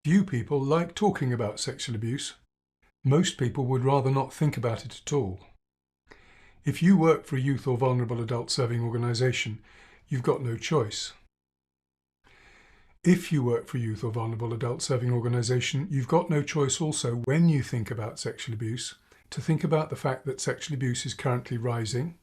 Few people like talking about sexual abuse. Most people would rather not think about it at all. If you work for a youth or vulnerable adult serving organisation, you've got no choice. If you work for a youth or vulnerable adult serving organisation, you've got no choice also when you think about sexual abuse to think about the fact that sexual abuse is currently rising,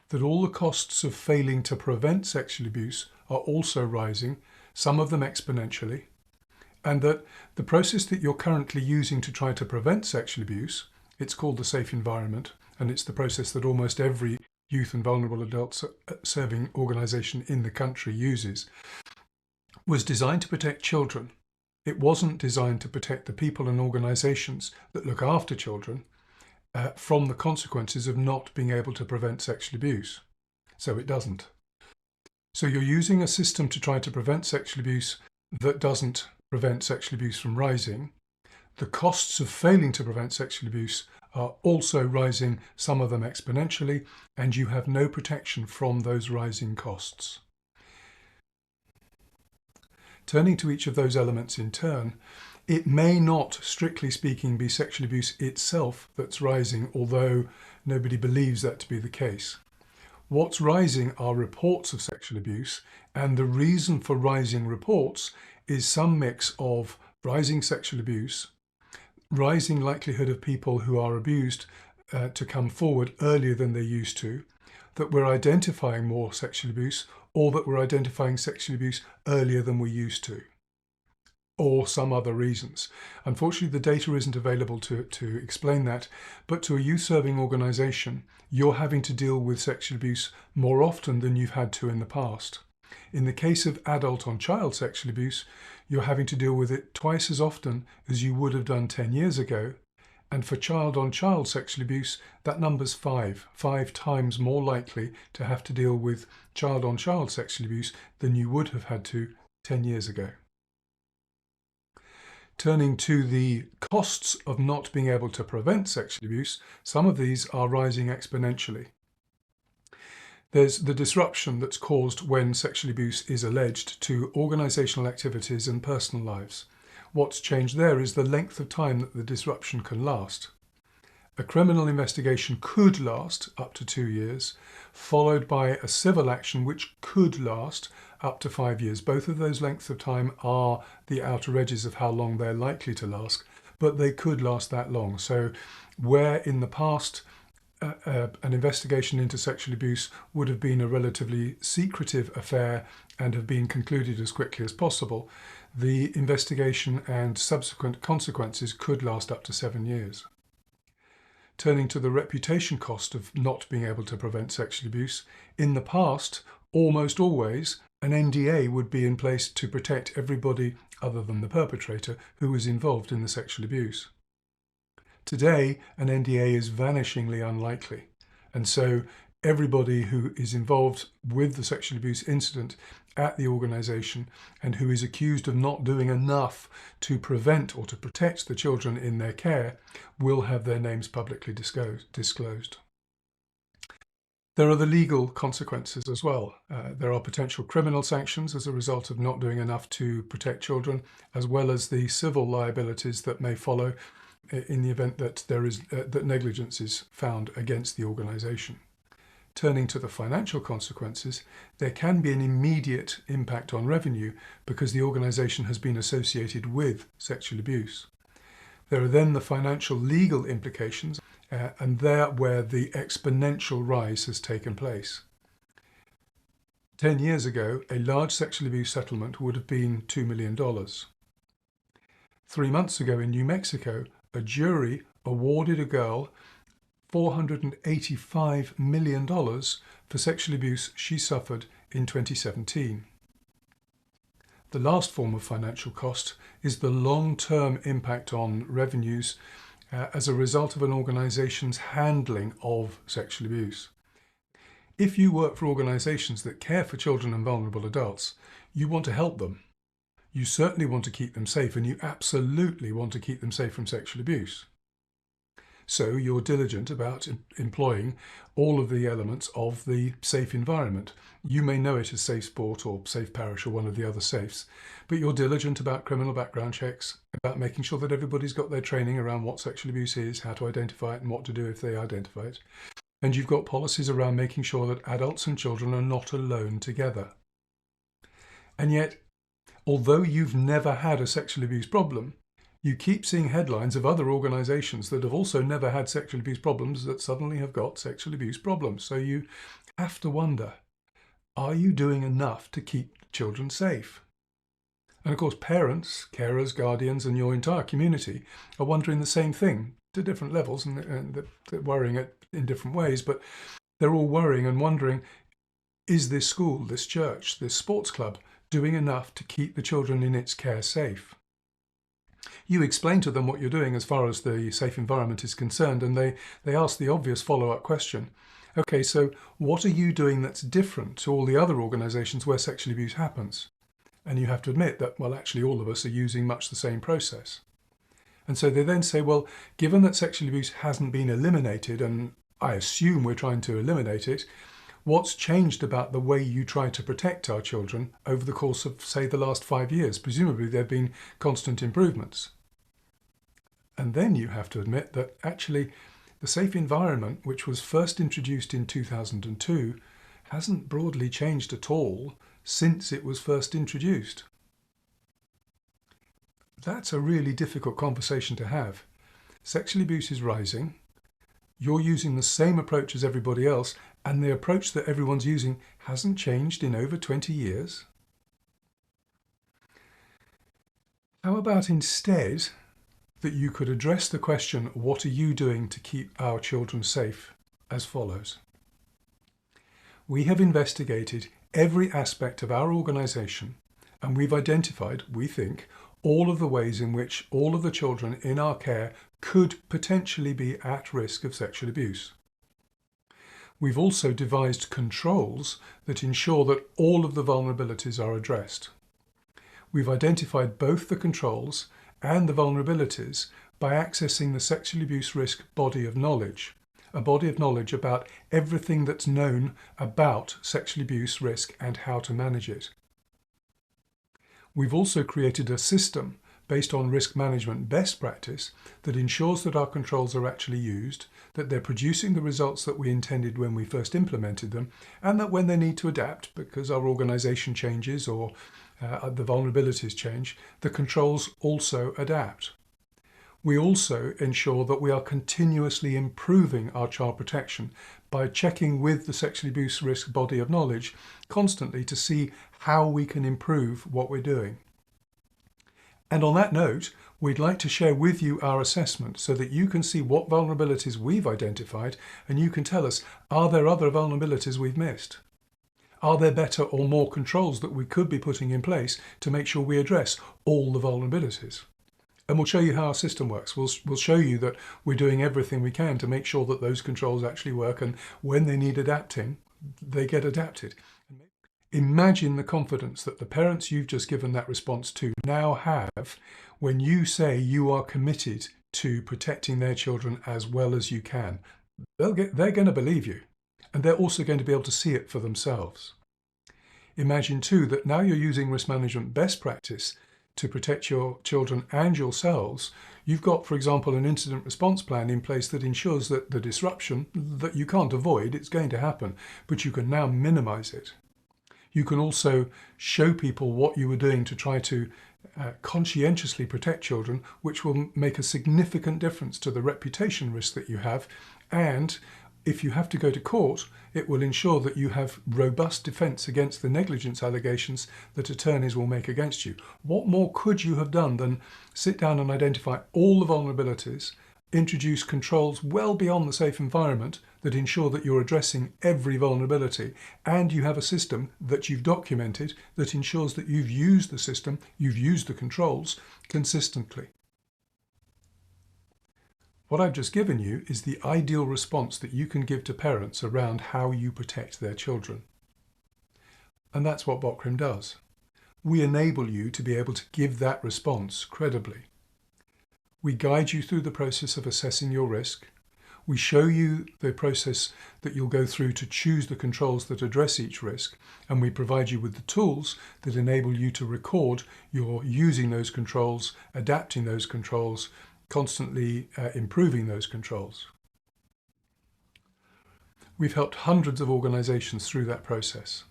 that all the costs of failing to prevent sexual abuse are also rising, some of them exponentially, and that the process that you're currently using to try to prevent sexual abuse, it's called the safe environment, and it's the process that almost every youth and vulnerable adult serving organisation in the country uses, was designed to protect children. It wasn't designed to protect the people and organisations that look after children from the consequences of not being able to prevent sexual abuse. So it doesn't. So you're using a system to try to prevent sexual abuse that doesn't prevent sexual abuse from rising. The costs of failing to prevent sexual abuse are also rising, some of them exponentially, and you have no protection from those rising costs. Turning to each of those elements in turn, it may not, strictly speaking, be sexual abuse itself that's rising, although nobody believes that to be the case. What's rising are reports of sexual abuse, and the reason for rising reports is some mix of rising sexual abuse, rising likelihood of people who are abused to come forward earlier than they used to, that we're identifying more sexual abuse, or that we're identifying sexual abuse earlier than we used to, or some other reasons. Unfortunately, the data isn't available to explain that, but to a youth serving organisation, you're having to deal with sexual abuse more often than you've had to in the past. In the case of adult-on-child sexual abuse, you're having to deal with it twice as often as you would have done 10 years ago. And for child-on-child sexual abuse, that number's five times more likely to have to deal with child-on-child sexual abuse than you would have had to 10 years ago. Turning to the costs of not being able to prevent sexual abuse, some of these are rising exponentially. There's the disruption that's caused when sexual abuse is alleged to organisational activities and personal lives. What's changed there is the length of time that the disruption can last. A criminal investigation could last up to 2 years, followed by a civil action which could last up to 5 years. Both of those lengths of time are the outer edges of how long they're likely to last, but they could last that long. So where in the past an investigation into sexual abuse would have been a relatively secretive affair and have been concluded as quickly as possible, the investigation and subsequent consequences could last up to 7 years. Turning to the reputation cost of not being able to prevent sexual abuse, in the past, almost always, an NDA would be in place to protect everybody other than the perpetrator who was involved in the sexual abuse. Today, an NDA is vanishingly unlikely, and so everybody who is involved with the sexual abuse incident at the organisation and who is accused of not doing enough to prevent or to protect the children in their care will have their names publicly disclosed. There are the legal consequences as well. There are potential criminal sanctions as a result of not doing enough to protect children, as well as the civil liabilities that may follow in the event that that negligence is found against the organisation. Turning to the financial consequences, there can be an immediate impact on revenue because the organisation has been associated with sexual abuse. There are then the financial legal implications, and there where the exponential rise has taken place. 10 years ago, a large sexual abuse settlement would have been $2 million. 3 months ago in New Mexico, a jury awarded a girl $485 million for sexual abuse she suffered in 2017. The last form of financial cost is the long-term impact on revenues as a result of an organisation's handling of sexual abuse. If you work for organisations that care for children and vulnerable adults, you want to help them. You certainly want to keep them safe, and you absolutely want to keep them safe from sexual abuse. So you're diligent about employing all of the elements of the safe environment. You may know it as Safe Sport or Safe Parish or one of the other safes, but you're diligent about criminal background checks, about making sure that everybody's got their training around what sexual abuse is, how to identify it and what to do if they identify it. And you've got policies around making sure that adults and children are not alone together. And yet, although you've never had a sexual abuse problem, you keep seeing headlines of other organisations that have also never had sexual abuse problems that suddenly have got sexual abuse problems. So you have to wonder, are you doing enough to keep children safe? And of course, parents, carers, guardians, and your entire community are wondering the same thing to different levels, and they're worrying it in different ways, but they're all worrying and wondering, is this school, this church, this sports club doing enough to keep the children in its care safe? You explain to them what you're doing as far as the safe environment is concerned, and they ask the obvious follow-up question. Okay, so what are you doing that's different to all the other organisations where sexual abuse happens? And you have to admit that, well, actually all of us are using much the same process. And so they then say, well, given that sexual abuse hasn't been eliminated, and I assume we're trying to eliminate it, what's changed about the way you try to protect our children over the course of, say, the last 5 years? Presumably there have been constant improvements. And then you have to admit that actually the safe environment, which was first introduced in 2002, hasn't broadly changed at all since it was first introduced. That's a really difficult conversation to have. Sexual abuse is rising. You're using the same approach as everybody else, and the approach that everyone's using hasn't changed in over 20 years. How about instead that you could address the question, what are you doing to keep our children safe, as follows? We have investigated every aspect of our organisation, and we've identified, we think, all of the ways in which all of the children in our care could potentially be at risk of sexual abuse. We've also devised controls that ensure that all of the vulnerabilities are addressed. We've identified both the controls and the vulnerabilities by accessing the sexual abuse risk body of knowledge, a body of knowledge about everything that's known about sexual abuse risk and how to manage it. We've also created a system based on risk management best practice that ensures that our controls are actually used, that they're producing the results that we intended when we first implemented them, and that when they need to adapt because our organisation changes or the vulnerabilities change, the controls also adapt. We also ensure that we are continuously improving our child protection by checking with the sexual abuse risk body of knowledge constantly to see how we can improve what we're doing. And on that note, we'd like to share with you our assessment so that you can see what vulnerabilities we've identified and you can tell us, are there other vulnerabilities we've missed? Are there better or more controls that we could be putting in place to make sure we address all the vulnerabilities? And we'll show you how our system works. We'll show you that we're doing everything we can to make sure that those controls actually work, and when they need adapting, they get adapted. Imagine the confidence that the parents you've just given that response to now have when you say you are committed to protecting their children as well as you can. They're going to believe you, and they're also going to be able to see it for themselves. Imagine too that now you're using risk management best practice to protect your children and yourselves. You've got, for example, an incident response plan in place that ensures that the disruption that you can't avoid, it's going to happen, but you can now minimize it. You can also show people what you were doing to try to conscientiously protect children, which will make a significant difference to the reputation risk that you have. And if you have to go to court, it will ensure that you have robust defence against the negligence allegations that attorneys will make against you. What more could you have done than sit down and identify all the vulnerabilities, introduce controls well beyond the safe environment that ensure that you're addressing every vulnerability, and you have a system that you've documented that ensures that you've used the system, you've used the controls consistently. What I've just given you is the ideal response that you can give to parents around how you protect their children. And that's what BOKRIM does. We enable you to be able to give that response credibly. We guide you through the process of assessing your risk. We show you the process that you'll go through to choose the controls that address each risk, and we provide you with the tools that enable you to record your using those controls, adapting those controls, constantly improving those controls. We've helped hundreds of organisations through that process.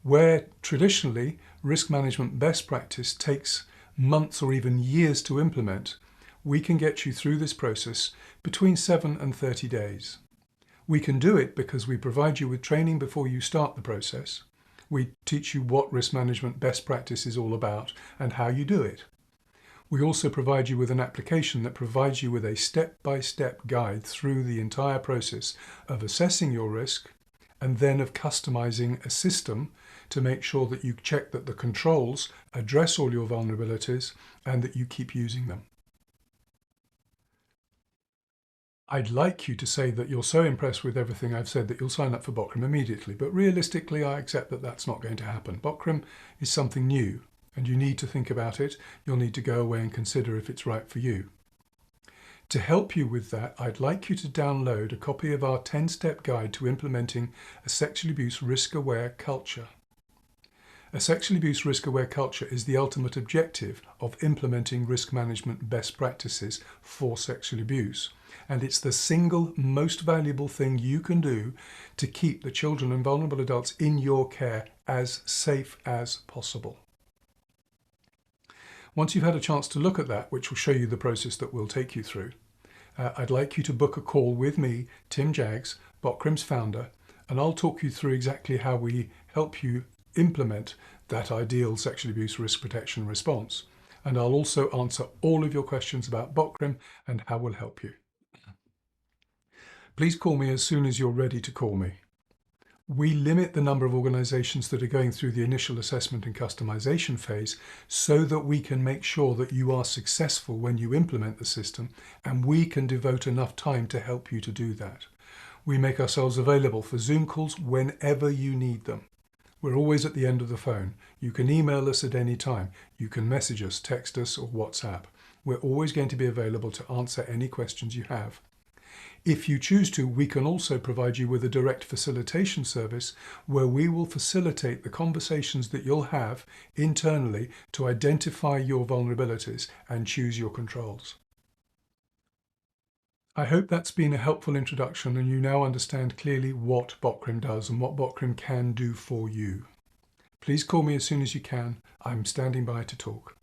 Where traditionally risk management best practice takes months or even years to implement, we can get you through this process between 7 and 30 days. We can do it because we provide you with training before you start the process. We teach you what risk management best practice is all about and how you do it. We also provide you with an application that provides you with a step-by-step guide through the entire process of assessing your risk and then of customizing a system to make sure that you check that the controls address all your vulnerabilities and that you keep using them. I'd like you to say that you're so impressed with everything I've said that you'll sign up for BOKRIM immediately, but realistically I accept that that's not going to happen. BOKRIM is something new and you need to think about it. You'll need to go away and consider if it's right for you. To help you with that, I'd like you to download a copy of our 10-step guide to implementing a sexual abuse risk-aware culture. A sexual abuse risk-aware culture is the ultimate objective of implementing risk management best practices for sexual abuse, and it's the single most valuable thing you can do to keep the children and vulnerable adults in your care as safe as possible. Once you've had a chance to look at that, which will show you the process that we'll take you through, I'd like you to book a call with me, Tim Jaggs, BOKRIM's founder, and I'll talk you through exactly how we help you implement that ideal sexual abuse risk protection response. And I'll also answer all of your questions about BOKRIM and how we'll help you. Please call me as soon as you're ready to call me. We limit the number of organisations that are going through the initial assessment and customization phase so that we can make sure that you are successful when you implement the system, and we can devote enough time to help you to do that. We make ourselves available for Zoom calls whenever you need them. We're always at the end of the phone. You can email us at any time. You can message us, text us, or WhatsApp. We're always going to be available to answer any questions you have. If you choose to, we can also provide you with a direct facilitation service where we will facilitate the conversations that you'll have internally to identify your vulnerabilities and choose your controls. I hope that's been a helpful introduction and you now understand clearly what BOKRIM does and what BOKRIM can do for you. Please call me as soon as you can. I'm standing by to talk.